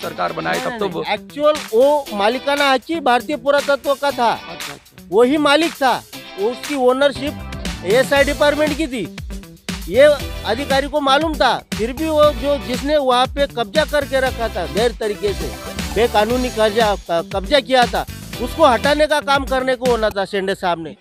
सरकार बनाई तब तो एक्चुअल वो मालिकाना हक ही भारतीय पुरातत्व का था। अच्छा। वही मालिक था, उसकी ओनरशिप एएसआई डिपार्टमेंट की थी। ये अधिकारी को मालूम था, फिर भी वो जो जिसने वहाँ पे कब्जा करके रखा था, गैर तरीके से बेकानूनी कब्जा किया था, उसको हटाने का काम करने को होना था शेंडे साहब ने।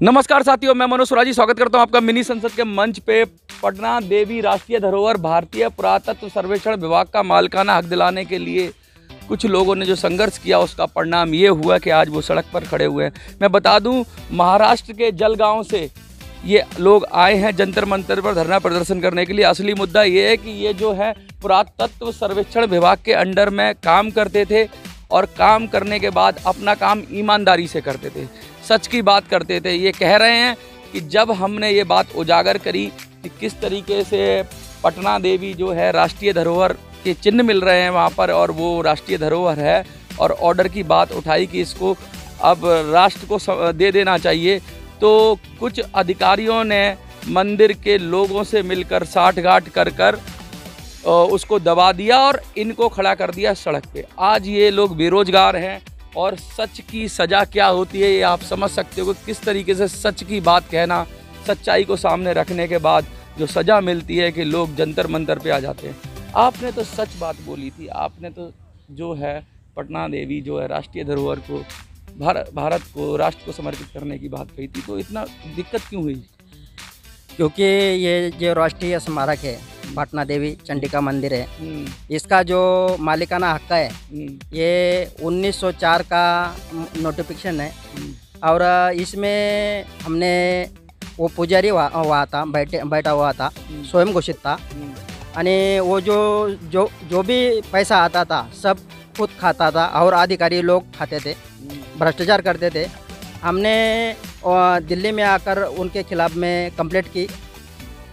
नमस्कार साथियों, मैं मनोज सुराजी स्वागत करता हूं आपका मिनी संसद के मंच पे। पटना देवी राष्ट्रीय धरोहर भारतीय पुरातत्व सर्वेक्षण विभाग का मालिकाना हक दिलाने के लिए कुछ लोगों ने जो संघर्ष किया, उसका परिणाम ये हुआ कि आज वो सड़क पर खड़े हुए हैं। मैं बता दूं, महाराष्ट्र के जलगांव से ये लोग आए हैं जंतर मंतर पर धरना प्रदर्शन करने के लिए। असली मुद्दा ये है कि ये जो है पुरातत्व सर्वेक्षण विभाग के अंडर में काम करते थे और काम करने के बाद अपना काम ईमानदारी से करते थे, सच की बात करते थे। ये कह रहे हैं कि जब हमने ये बात उजागर करी कि किस तरीके से पटना देवी जो है राष्ट्रीय धरोहर के चिन्ह मिल रहे हैं वहाँ पर, और वो राष्ट्रीय धरोहर है, और ऑर्डर की बात उठाई कि इसको अब राष्ट्र को दे देना चाहिए, तो कुछ अधिकारियों ने मंदिर के लोगों से मिलकर साठगांठ कर उसको दबा दिया और इनको खड़ा कर दिया सड़क पे। आज ये लोग बेरोजगार हैं और सच की सज़ा क्या होती है ये आप समझ सकते हो कि किस तरीके से सच की बात कहना, सच्चाई को सामने रखने के बाद जो सज़ा मिलती है कि लोग जंतर मंतर पे आ जाते हैं। आपने तो सच बात बोली थी, आपने तो जो है पटना देवी जो है राष्ट्रीय धरोहर को भारत को, राष्ट्र को समर्पित करने की बात कही थी, तो इतना दिक्कत क्यों हुई? क्योंकि ये जो राष्ट्रीय स्मारक है पटना देवी चंडिका मंदिर है, इसका जो मालिकाना हक है ये 1904 का नोटिफिकेशन है। और इसमें हमने वो पुजारी हुआ था, बैठा हुआ था, स्वयं घोषित था। यानी वो जो भी पैसा आता था सब खुद खाता था और अधिकारी लोग खाते थे, भ्रष्टाचार करते थे। हमने दिल्ली में आकर उनके खिलाफ में कंप्लेंट की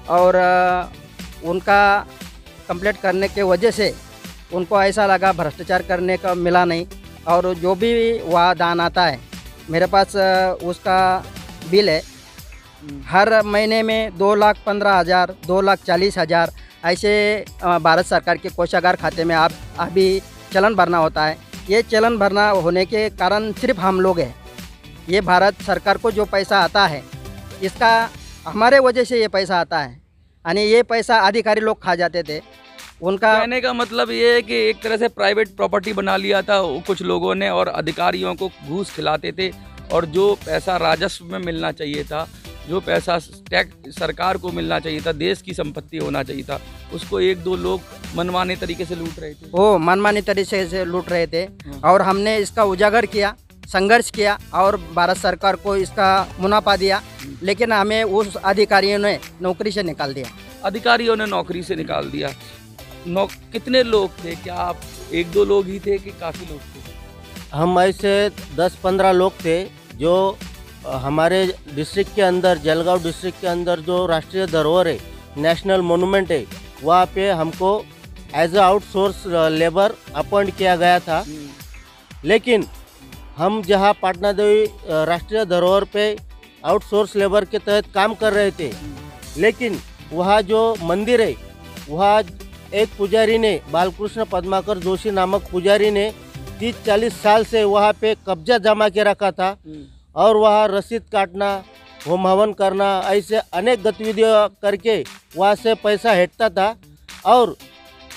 और उनका कंप्लेंट करने के वजह से उनको ऐसा लगा भ्रष्टाचार करने का मिला नहीं, और जो भी वहाँ दान आता है मेरे पास उसका बिल है। हर महीने में 2,15,000 2,40,000 ऐसे भारत सरकार के कोषागार खाते में आप अभी चलन भरना होता है। ये चलन भरना होने के कारण सिर्फ हम लोग हैं, ये भारत सरकार को जो पैसा आता है इसका हमारे वजह से ये पैसा आता है, यानी ये पैसा अधिकारी लोग खा जाते थे। उनका कहने का मतलब ये है कि एक तरह से प्राइवेट प्रॉपर्टी बना लिया था कुछ लोगों ने और अधिकारियों को घूस खिलाते थे, और जो पैसा राजस्व में मिलना चाहिए था, जो पैसा टैक्स सरकार को मिलना चाहिए था, देश की संपत्ति होना चाहिए था, उसको एक दो लोग मनमाने तरीके से लूट रहे थे। वो मनमानी तरीके से लूट रहे थे और हमने इसका उजागर किया, संघर्ष किया और भारत सरकार को इसका मुनाफा दिया, लेकिन हमें उस अधिकारियों ने नौकरी से निकाल दिया। अधिकारियों ने नौकरी से निकाल दिया। कितने लोग थे? क्या आप एक दो लोग ही थे कि काफ़ी लोग थे? हम ऐसे 10-15 लोग थे जो हमारे डिस्ट्रिक्ट के अंदर, जलगांव डिस्ट्रिक्ट के अंदर जो राष्ट्रीय धरोहर है, नेशनल मोनूमेंट है, वहाँ पे हमको as a outsource labour appoint किया गया था। लेकिन हम जहाँ पटना देवी राष्ट्रीय धरोहर पे आउटसोर्स लेबर के तहत काम कर रहे थे, लेकिन वहाँ जो मंदिर है, वहाँ एक पुजारी ने, बालकृष्ण पद्माकर जोशी नामक पुजारी ने 30-40 साल से वहाँ पे कब्जा जमा के रखा था, और वहाँ रसीद काटना, होम हवन करना, ऐसे अनेक गतिविधियाँ करके वहाँ से पैसा हटता था। और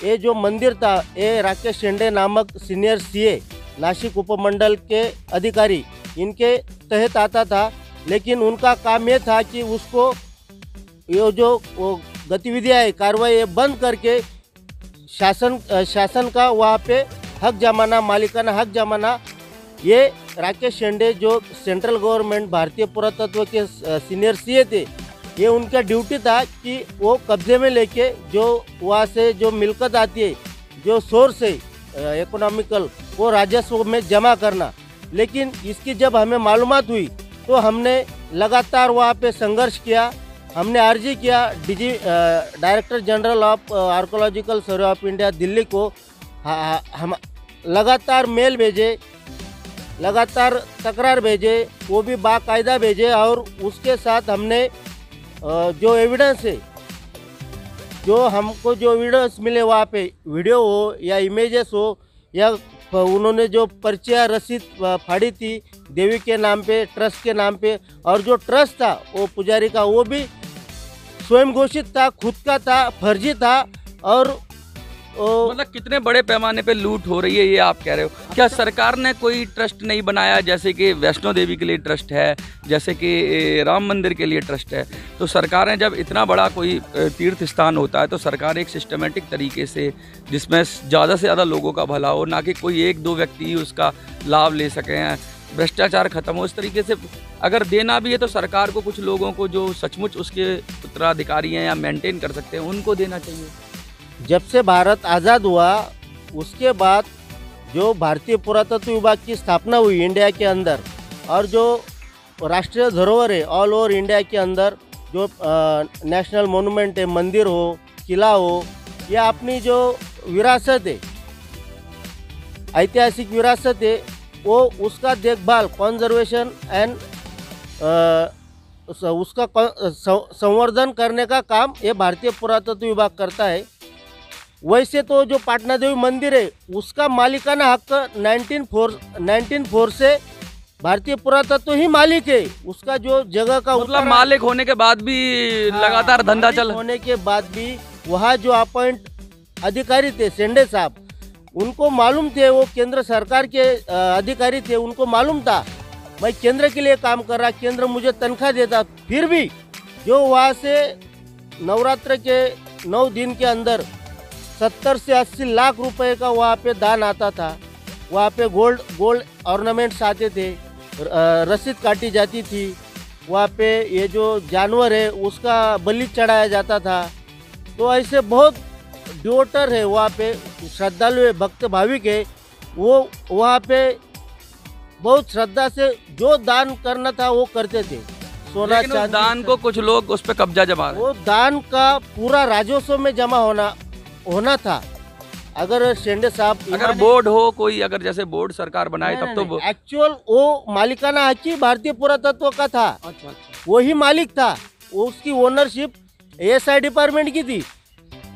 ये जो मंदिर था, ये राकेश शेंडे नामक सीनियर सीए नासिक उपमंडल के अधिकारी, इनके तहत आता था। लेकिन उनका काम ये था कि उसको ये जो गतिविधियाँ है, कार्रवाई बंद करके शासन का वहाँ पे हक जमाना, मालिकाना हक जमाना। ये राकेश शेंडे जो सेंट्रल गवर्नमेंट भारतीय पुरातत्व के सीनियर सीए थे, ये उनका ड्यूटी था कि वो कब्जे में लेके जो वहाँ से जो मिलकत आती है, जो सोर्स है इकोनॉमिकल, वो राजस्व में जमा करना। लेकिन इसकी जब हमें मालूमात हुई तो हमने लगातार वहाँ पे संघर्ष किया। हमने अर्जी किया director general of archaeological survey of India Delhi को, हम लगातार मेल भेजे, लगातार तकरार भेजे, वो भी बाकायदा भेजे, और उसके साथ हमने जो एविडेंस है, जो हमको जो एविडेंस मिले वहाँ पे वीडियो हो या इमेजेस हो या उन्होंने जो पर्चियाँ रसीद फाड़ी थी देवी के नाम पे, ट्रस्ट के नाम पे, और जो ट्रस्ट था वो पुजारी का वो भी स्वयं घोषित था, खुद का था, फर्जी था। और मतलब कितने बड़े पैमाने पे लूट हो रही है ये आप कह रहे हो। क्या सरकार ने कोई ट्रस्ट नहीं बनाया, जैसे कि वैष्णो देवी के लिए ट्रस्ट है, जैसे कि राम मंदिर के लिए ट्रस्ट है? तो सरकारें जब इतना बड़ा कोई तीर्थ स्थान होता है तो सरकार एक सिस्टमेटिक तरीके से, जिसमें ज़्यादा से ज़्यादा लोगों का भला हो, ना कि कोई एक दो व्यक्ति ही उसका लाभ ले सकें, भ्रष्टाचार खत्म हो, इस तरीके से अगर देना भी है तो सरकार को कुछ लोगों को जो सचमुच उसके उत्तराधिकारी हैं या मेंटेन कर सकते हैं उनको देना चाहिए। जब से भारत आज़ाद हुआ उसके बाद जो भारतीय पुरातत्व विभाग की स्थापना हुई इंडिया के अंदर, और जो राष्ट्रीय धरोहर है ऑल ओवर इंडिया के अंदर, जो नेशनल मोनूमेंट है, मंदिर हो, किला हो, या अपनी जो विरासत है, ऐतिहासिक विरासत है, वो उसका देखभाल, कंजर्वेशन एंड उसका संवर्धन करने का काम ये भारतीय पुरातत्व विभाग करता है। वैसे तो जो पाटना देवी मंदिर है उसका मालिकाना हक 1904 से भारतीय पुरातत्व ही मालिक है। उसका जो जगह का मतलब मालिक होने के बाद भी लगातार धंधा चल होने के बाद भी वहाँ जो अपॉइंट अधिकारी थे शेंडे साहब, उनको मालूम थे, वो केंद्र सरकार के अधिकारी थे, उनको मालूम था मैं केंद्र के लिए काम कर रहा, केंद्र मुझे तनख्वाह देता, फिर भी जो वहाँ से नवरात्र के 9 दिन के अंदर 70 से 80 लाख रुपए का वहाँ पे दान आता था। वहाँ पे गोल्ड ऑर्नामेंट्स आते थे, रसीद काटी जाती थी, वहाँ पे ये जो जानवर है उसका बलि चढ़ाया जाता था। तो ऐसे बहुत डिवोटर है वहाँ पे, श्रद्धालु है, भक्त भाविक है, वो वहाँ पे बहुत श्रद्धा से जो दान करना था वो करते थे। सोना चांदी, दान को कुछ लोग उस पर कब्जा जमा रहे हैं। वो दान का पूरा राजस्व में जमा होना था। अगर शेंडे साहब, अगर बोर्ड हो कोई, अगर जैसे बोर्ड सरकार बनाए तब तो एक्चुअल वो मालिकाना हक ही भारतीय पुरातत्व का था। अच्छा। वही मालिक था, वो उसकी ओनरशिप एएसआई डिपार्टमेंट की थी,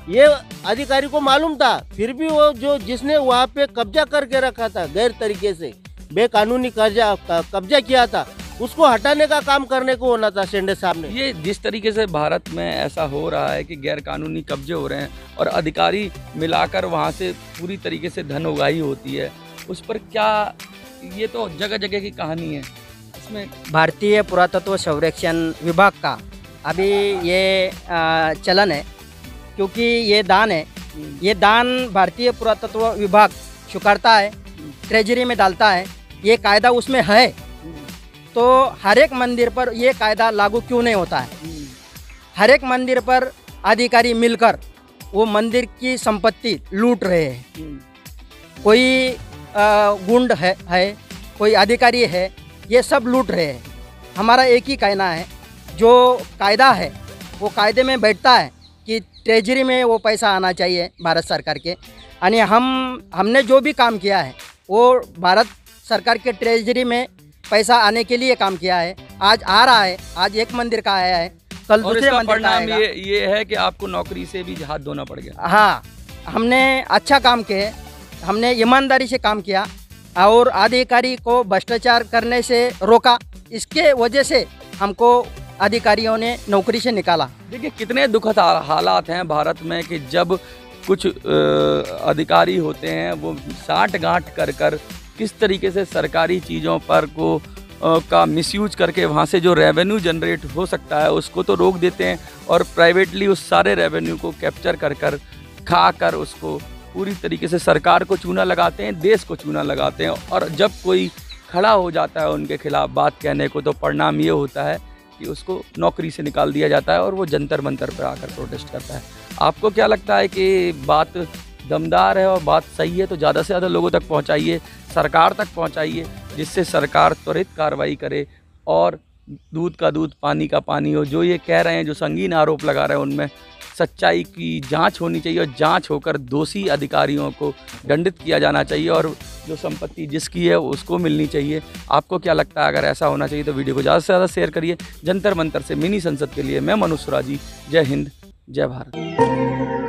ये अधिकारी को मालूम था। फिर भी वो जो जिसने वहाँ पे कब्जा करके रखा था, गैर तरीके से बेकानूनी कब्जा किया था, उसको हटाने का काम करने को होना था शेंडे साहब ने। ये जिस तरीके से भारत में ऐसा हो रहा है कि गैर कानूनी कब्जे हो रहे हैं और अधिकारी मिलाकर वहाँ से पूरी तरीके से धन उगाही होती है, उस पर क्या, ये तो जगह जगह की कहानी है। इसमें भारतीय पुरातत्व संरक्षण विभाग का अभी ये चलन है, क्योंकि ये दान है, ये दान भारतीय पुरातत्व विभाग स्वीकारता है, ट्रेजरी में डालता है, ये कायदा उसमें है। तो हर एक मंदिर पर ये कायदा लागू क्यों नहीं होता है? हर एक मंदिर पर अधिकारी मिलकर वो मंदिर की संपत्ति लूट रहे हैं। कोई गुंड है, कोई अधिकारी है, ये सब लूट रहे हैं। हमारा एक ही कहना है, जो कायदा है वो कायदे में बैठता है कि ट्रेजरी में वो पैसा आना चाहिए भारत सरकार के, यानी हमने जो भी काम किया है वो भारत सरकार के ट्रेजरी में पैसा आने के लिए काम किया है। आज आ रहा है, आज एक मंदिर का आया है, कल दूसरे मंदिर का आएगा। ये है कि आपको नौकरी से भी हाथ धोना पड़ गया। हाँ, हमने अच्छा काम किया, हमने ईमानदारी से काम किया और अधिकारी को भ्रष्टाचार करने से रोका। इसके वजह से हमको अधिकारियों ने नौकरी से निकाला। देखिए कितने दुखद हालात हैं भारत में कि जब कुछ अधिकारी होते हैं वो साठ-गांठ कर किस तरीके से सरकारी चीज़ों पर का मिसयूज करके वहाँ से जो रेवेन्यू जनरेट हो सकता है उसको तो रोक देते हैं, और प्राइवेटली उस सारे रेवेन्यू को कैप्चर खाकर उसको पूरी तरीके से सरकार को चूना लगाते हैं, देश को चूना लगाते हैं। और जब कोई खड़ा हो जाता है उनके खिलाफ बात कहने को, तो परिणाम ये होता है कि उसको नौकरी से निकाल दिया जाता है और वो जंतर मंतर पर आकर प्रोटेस्ट करता है। आपको क्या लगता है कि बात दमदार है और बात सही है तो ज़्यादा से ज़्यादा लोगों तक पहुंचाइए, सरकार तक पहुंचाइए, जिससे सरकार त्वरित कार्रवाई करे और दूध का दूध पानी का पानी हो। जो ये कह रहे हैं, जो संगीन आरोप लगा रहे हैं, उनमें सच्चाई की जांच होनी चाहिए और जांच होकर दोषी अधिकारियों को दंडित किया जाना चाहिए और जो संपत्ति जिसकी है उसको मिलनी चाहिए। आपको क्या लगता है, अगर ऐसा होना चाहिए तो वीडियो को ज़्यादा से ज़्यादा शेयर करिए। जंतर मंतर से मिनी संसद के लिए मैं मनोज सुराजी, जय हिंद, जय भारत।